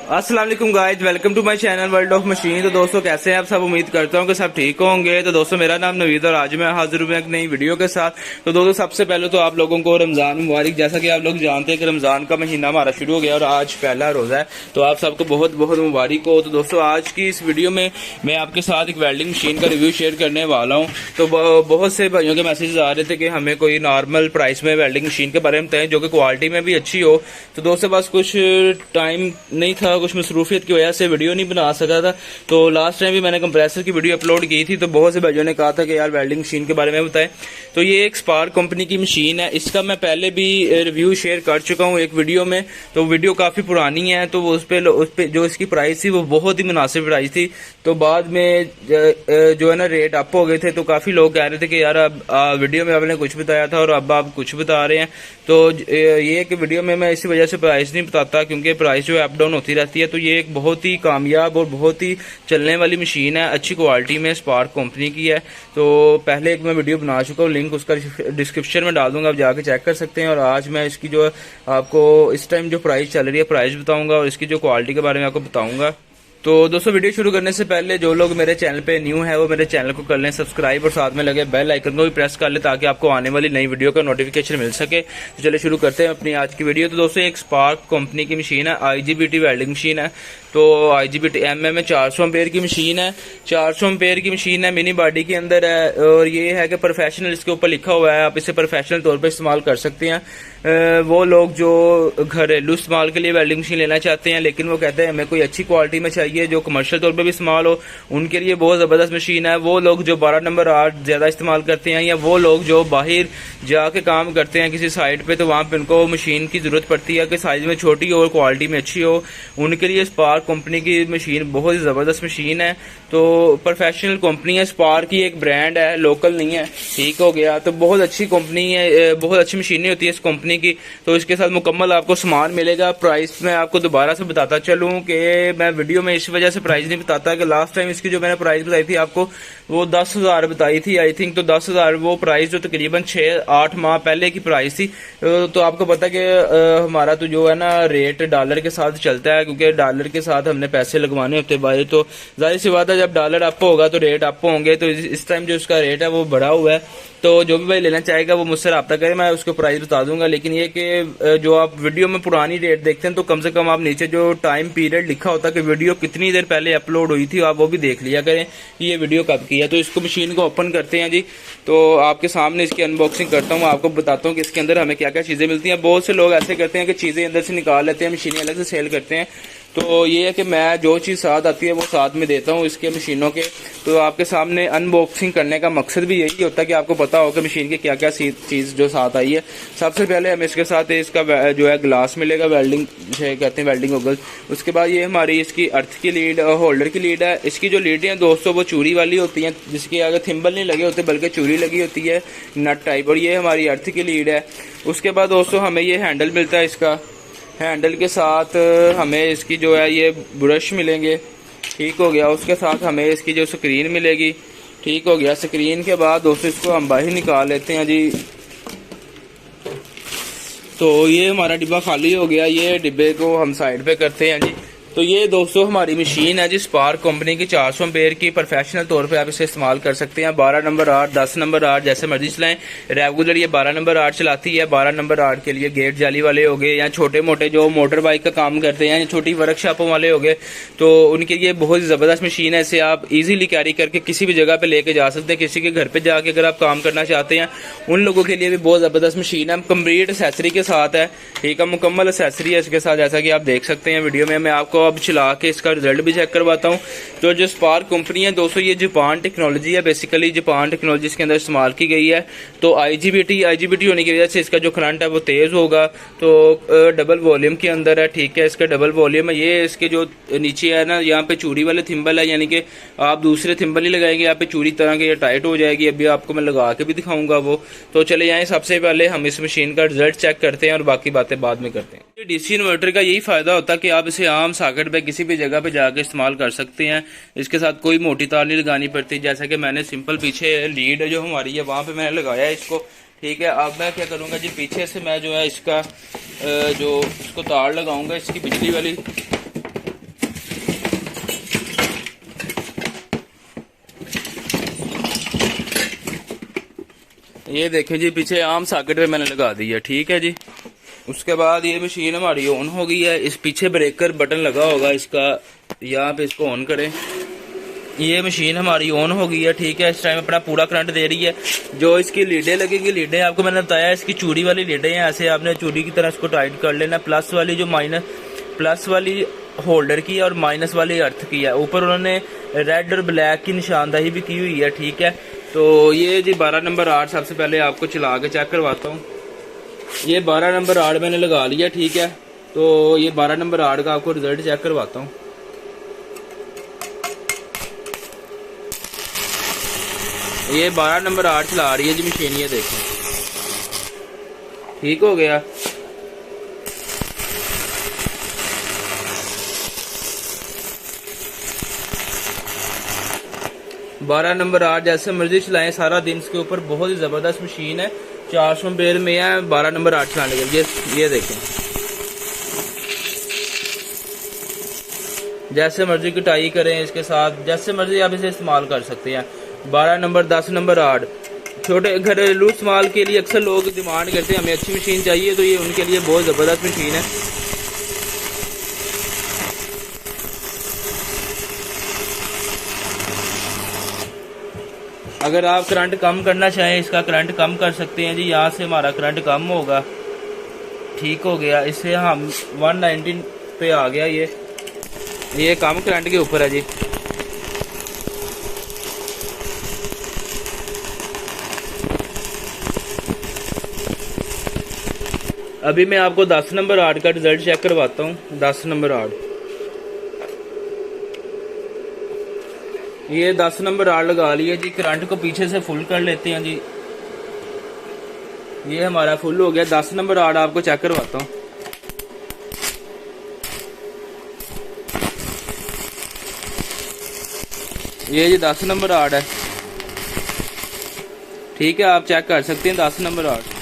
अस्सलाम वालेकुम guys, welcome to my channel world of machine. तो दोस्तों कैसे हैं आप सब? उम्मीद करता हूं कि सब ठीक होंगे। तो दोस्तों मेरा नाम नवीद और आज मैं हाजिर हूं एक नई वीडियो के साथ। तो दोस्तों सबसे पहले तो आप लोगों को रमजान मुबारक। जैसा कि आप लोग जानते हैं कि रमजान का महीना हमारा शुरू हो गया और आज पहला रोजा है, तो आप सबको बहुत बहुत मुबारक हो। तो दोस्तों आज की इस वीडियो में मैं आपके साथ एक वेल्डिंग मशीन का रिव्यू शेयर करने वाला हूँ। तो बहुत से भाइयों के मैसेज आ रहे थे कि हमें कोई नॉर्मल प्राइस में वेल्डिंग मशीन के बारे में बताएं जो कि क्वालिटी में भी अच्छी हो। तो दोस्तों बस कुछ टाइम नहीं था, कुछ मसरूफियत की वजह से वीडियो नहीं बना सका था। तो लास्ट टाइम भी मैंने कंप्रेसर की वीडियो अपलोड की थी, तो बहुत से भाइयों ने कहा था कि यार वेल्डिंग मशीन के बारे में बताएं। तो ये एक स्पार्क कंपनी की मशीन है, इसका मैं पहले भी रिव्यू शेयर कर चुका हूँ एक वीडियो में। तो वीडियो काफ़ी पुरानी है, तो उस पर जो इसकी प्राइस थी वो बहुत ही मुनासिब प्राइस थी। तो बाद में जो है ना रेट अप हो गए थे, तो काफ़ी लोग कह रहे थे कि यार अब वीडियो में आपने कुछ बताया था और अब आप कुछ बता रहे हैं। तो ये कि वीडियो में मैं इसी वजह से प्राइस नहीं बताता, क्योंकि प्राइस जो है अप डाउन होती रहती है। तो ये एक बहुत ही कामयाब और बहुत ही चलने वाली मशीन है, अच्छी क्वालिटी में स्पार्क कंपनी की है। तो पहले एक मैं वीडियो बना चुका हूँ, लिंक उसका डिस्क्रिप्शन में डाल दूंगा, आप जाके चेक कर सकते हैं। और आज मैं इसकी जो आपको इस टाइम जो प्राइस चल रही है प्राइस बताऊंगा और इसकी जो क्वालिटी के बारे में आपको बताऊंगा। तो दोस्तों वीडियो शुरू करने से पहले जो लोग मेरे चैनल पे न्यू है वो मेरे चैनल को कर लें सब्सक्राइब और साथ में लगे बेल आइकन को भी प्रेस कर लें ताकि आपको आने वाली नई वीडियो का नोटिफिकेशन मिल सके। तो चलिए शुरू करते हैं अपनी आज की वीडियो। तो दोस्तों एक स्पार्क कंपनी की मशीन है, IGBT वेल्डिंग मशीन है। तो IGBT MM में 400 एम्पेयर की मशीन है, 400 एम्पेयर की मशीन है, मिनी बॉडी के अंदर है। और ये है कि प्रोफेशनल इसके ऊपर लिखा हुआ है, आप इसे प्रोफेशनल तौर पर इस्तेमाल कर सकते हैं। वो लोग जो घरेलू इस्तेमाल के लिए वेल्डिंग मशीन लेना चाहते हैं लेकिन वो कहते हैं हमें कोई अच्छी क्वालिटी में चाहिए जो कमर्शियल तौर पे भी इस्तेमाल हो, उनके लिए बहुत ज़बरदस्त मशीन है। वो लोग जो 12 नंबर 8 ज़्यादा इस्तेमाल करते हैं या वो लोग जो बाहर जाके काम करते हैं किसी साइट पे, तो वहाँ पे उनको मशीन की ज़रूरत पड़ती है कि साइज में छोटी हो और क्वालिटी में अच्छी हो, उनके लिए स्पार्क कंपनी की मशीन बहुत ही ज़बरदस्त मशीन है। तो प्रोफेशनल कंपनी है, स्पार्क की एक ब्रांड है, लोकल नहीं है, ठीक हो गया। तो बहुत अच्छी कंपनी है, बहुत अच्छी मशीनें होती है इस कंपनी की। तो इसके साथ मुकम्मल आपको सामान मिलेगा। प्राइस मैं आपको दोबारा से बताता चलूँ कि मैं वीडियो में इस वजह से प्राइस नहीं बताता कि लास्ट टाइम इसकी जो मैंने प्राइस बताई थी आपको वो 10,000 बताई थी आई थिंक। तो 10,000 वो प्राइस जो तकरीबन 6-8 माह पहले की प्राइस थी। तो आपको पता कि हमारा तो जो है ना रेट डॉलर के साथ चलता है, क्योंकि डॉलर के साथ हमने पैसे लगवाने होते हैं भाई। तो जाहिर सी बात है जब डॉलर अप होगा तो रेट अप होंगे। तो इस टाइम जो इसका रेट है वो बढ़ा हुआ है। तो जो भी भाई लेना चाहेगा वो मुझसे रब्ता करे, मैं उसको प्राइस बता दूंगा। लेकिन ये कि जो आप वीडियो में पुरानी रेट देखते हैं तो कम से कम आप नीचे जो टाइम पीरियड लिखा होता है कि वीडियो कितनी देर पहले अपलोड हुई थी आप वो भी देख लिया करें कि ये वीडियो कब की है। तो इसको मशीन को ओपन करते हैं जी। तो आपके सामने इसकी अनबॉक्सिंग करता हूँ, आपको बताता हूँ कि इसके अंदर हमें क्या क्या चीज़ें मिलती हैं। बहुत से लोग ऐसे करते हैं कि चीज़ें अंदर से निकाल लेते हैं, मशीनें अलग से सेल करते हैं। तो ये है कि मैं जो चीज़ साथ आती है वो साथ में देता हूँ इसके मशीनों के। तो आपके सामने अनबॉक्सिंग करने का मकसद भी यही होता है कि आपको पता हो कि मशीन के क्या क्या चीज़ जो साथ आई है। सबसे पहले हमें इसके साथ इसका जो है ग्लास मिलेगा, वेल्डिंग कहते हैं, वेल्डिंग गोगल। उसके बाद ये हमारी इसकी अर्थ की लीड, होल्डर की लीड है। इसकी जो लीडें हैं दोस्तों वो चूड़ी वाली होती हैं, जिसके आगे थिम्बल नहीं लगे होते बल्कि चूड़ी लगी होती है, नट टाइप। और ये हमारी अर्थ की लीड है। उसके बाद दोस्तों हमें ये हैंडल मिलता है, इसका हैंडल के साथ हमें इसकी जो है ये ब्रश मिलेंगे, ठीक हो गया। उसके साथ हमें इसकी जो स्क्रीन मिलेगी, ठीक हो गया। स्क्रीन के बाद दोस्तों इसको हम बाहर निकाल लेते हैं जी। तो ये हमारा डिब्बा खाली हो गया, ये डिब्बे को हम साइड पे करते हैं जी। तो ये दोस्तों हमारी मशीन है जी, स्पार्क कंपनी की 400 एम्पेयर की। प्रोफेशनल तौर पे आप इसे इस्तेमाल कर सकते हैं। 12 नंबर 8, 10 नंबर 8 जैसे मर्जी चलाएं। रेगुलर ये 12 नंबर 8 चलाती है। 12 नंबर 8 के लिए गेट जाली वाले हो गए या छोटे मोटे जो मोटर बाइक का काम करते हैं या छोटी वर्कशॉपों वाले हो गए, तो उनके लिए बहुत ज़बरदस्त मशीन है। इसे आप इजीली कैरी करके किसी भी जगह पे लेके जा सकते हैं। किसी के घर पे जाके अगर आप काम करना चाहते हैं उन लोगों के लिए भी बहुत ज़बरदस्त मशीन है। कंप्लीट एसेसरी के साथ है, ठीक है, मुकम्मल एसेसरी है इसके साथ, जैसा कि आप देख सकते हैं वीडियो में। मैं आपको अब चला के इसका रिजल्ट भी चेक करवाता हूँ। तो जो स्पार्क कंपनी है दोस्तों ये जापान टेक्नोलॉजी है, बेसिकली जापान टेक्नोलॉजी इसके अंदर इस्तेमाल की गई है। तो IGBT होने की वजह से इसका जो करंट है वो तेज़ होगा। तो डबल वॉल्यूम के अंदर है, ठीक है, इसका डबल वॉल्यूम है। ये इसके जो नीचे है ना, यहाँ पे चूड़ी वाले थिम्बल है, यानी कि आप दूसरे थिम्बल ही लगाएंगे, यहाँ पे चूड़ी तरह की टाइट हो जाएगी। अभी आपको मैं लगा के भी दिखाऊंगा वो। तो चले जाएँ, सबसे पहले हम इस मशीन का रिजल्ट चेक करते हैं और बाकी बातें बाद में करते हैं। DC इन्वर्टर का यही फायदा होता है कि आप इसे आम सॉकेट पे किसी भी जगह पे जाके इस्तेमाल कर सकते हैं। इसके साथ कोई मोटी तार नहीं लगानी पड़ती, जैसा कि मैंने सिंपल पीछे लीड जो हमारी है वहाँ पे मैंने लगाया है इसको, ठीक है। अब मैं क्या करूँगा जी, पीछे से मैं जो है इसका जो इसको तार लगाऊंगा इसकी बिजली वाली, ये देखें जी, पीछे आम सॉकेट पे मैंने लगा दी है, ठीक है जी। उसके बाद ये मशीन हमारी ऑन हो गई है। इस पीछे ब्रेकर बटन लगा होगा इसका, यहाँ पे इसको ऑन करें। ये मशीन हमारी ऑन हो गई है, ठीक है। इस टाइम अपना पूरा करंट दे रही है। जो इसकी लीडें लगेंगी, लीडें आपको मैंने बताया इसकी चूड़ी वाली लीडें हैं, ऐसे आपने चूड़ी की तरह इसको टाइट कर लेना। प्लस वाली जो माइनस, प्लस वाली होल्डर की है और माइनस वाली अर्थ की है। ऊपर उन्होंने रेड और ब्लैक की निशानदाही भी की हुई है, ठीक है। तो ये जी 12 नंबर आर्ट सबसे पहले आपको चला के चेक करवाता हूँ। ये 12 नंबर आर्ट मैंने लगा लिया, ठीक है। तो ये 12 नंबर आर्ट का आपको रिजल्ट चेक करवाता हूँ। ये 12 नंबर आर्ट चला रही है जी मशीन, ये देखें, ठीक हो गया। बारह नंबर आर्ट जैसे मर्जी चलाएं सारा दिन, इसके ऊपर बहुत ही जबरदस्त मशीन है। 400 एम्पेयर में है 12 नंबर आर्ट चलाने के लिए। ये देखें, जैसे मर्जी कटाई करें इसके साथ, जैसे मर्जी आप इसे इस्तेमाल कर सकते हैं। 12 नंबर 10 नंबर आर्ट छोटे घरेलू इस्तेमाल के लिए अक्सर लोग डिमांड करते हैं हमें अच्छी मशीन चाहिए, तो ये उनके लिए बहुत जबरदस्त मशीन है। अगर आप करंट कम करना चाहें, इसका करंट कम कर सकते हैं जी। यहाँ से हमारा करंट कम होगा, ठीक हो गया। इससे हम 119 पे आ गया। ये कम करंट के ऊपर है जी। अभी मैं आपको 10 नंबर आर्ट का रिजल्ट चेक करवाता हूँ। 10 नंबर आर्ट, ये 10 नंबर आर्ट लगा लिए जी। करंट को पीछे से फुल कर लेते हैं जी। ये हमारा फुल हो गया। 10 नंबर आर्ट आपको चेक करवाता हूँ। ये जी 10 नंबर आर्ट है, ठीक है। आप चेक कर सकते हैं 10 नंबर आर्ट।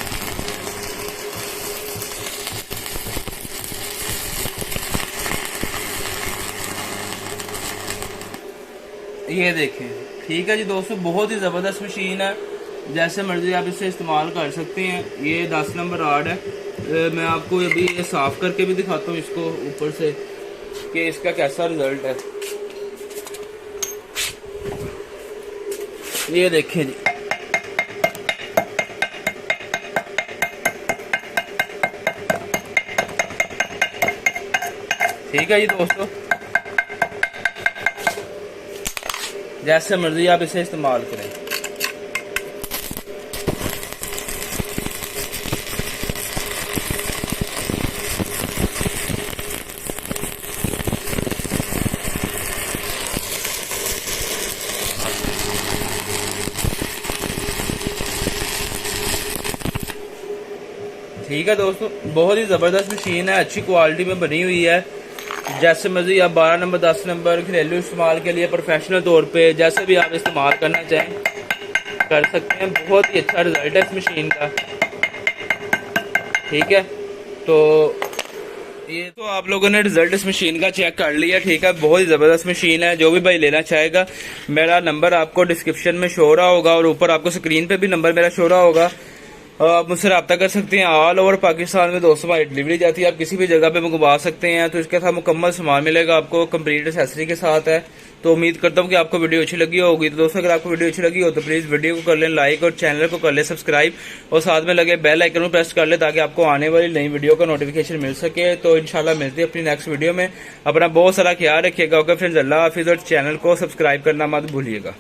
ये देखें, ठीक है जी दोस्तों, बहुत ही ज़बरदस्त मशीन है। जैसे मर्जी आप इसे इस्तेमाल कर सकते हैं। ये 10 नंबर आर्ट है। मैं आपको अभी ये साफ करके भी दिखाता हूँ इसको ऊपर से कि इसका कैसा रिजल्ट है। ये देखें जी, ठीक है जी दोस्तों, जैसे मर्जी आप इसे इस्तेमाल करें। ठीक है दोस्तों, बहुत ही जबरदस्त मशीन है, अच्छी क्वालिटी में बनी हुई है। जैसे मर्जी आप 12 नंबर 10 नंबर घरेलू इस्तेमाल के लिए, प्रोफेशनल तौर पे जैसे भी आप इस्तेमाल करना चाहें कर सकते हैं। बहुत ही अच्छा रिजल्ट है इस मशीन का, ठीक है। तो ये तो आप लोगों ने रिजल्ट इस मशीन का चेक कर लिया, ठीक है। बहुत ही जबरदस्त मशीन है। जो भी भाई लेना चाहेगा, मेरा नंबर आपको डिस्क्रिप्शन में शो रहा होगा और ऊपर आपको स्क्रीन पे भी नंबर मेरा शो रहा होगा। आप मुझसे रब्ता कर सकते हैं। ऑल ओवर पाकिस्तान में दोस्तों हमारी डिलीवरी जाती है, आप किसी भी जगह पे मंगवा सकते हैं। तो इसके साथ मुकम्मल सामान मिलेगा आपको, कंप्लीट एक्सेसरी के साथ है। तो उम्मीद करता हूँ कि आपको वीडियो अच्छी लगी होगी। तो दोस्तों अगर आपको वीडियो अच्छी लगी हो तो प्लीज़ वीडियो को कर लें लाइक और चैनल को कर लें सब्सक्राइब और साथ में लगे बेल आइकन को प्रेस कर लें ताकि आपको आने वाली नई वीडियो का नोटिफिकेशन मिल सके। तो इंशाल्लाह मिलते हैं अपनी नेक्स्ट वीडियो में। अपना बहुत सारा ख्याल रखिएगा। ओके फ्रेंड्स, अल्लाह हाफिज़ और चैनल को सब्सक्राइब करना मत भूलिएगा।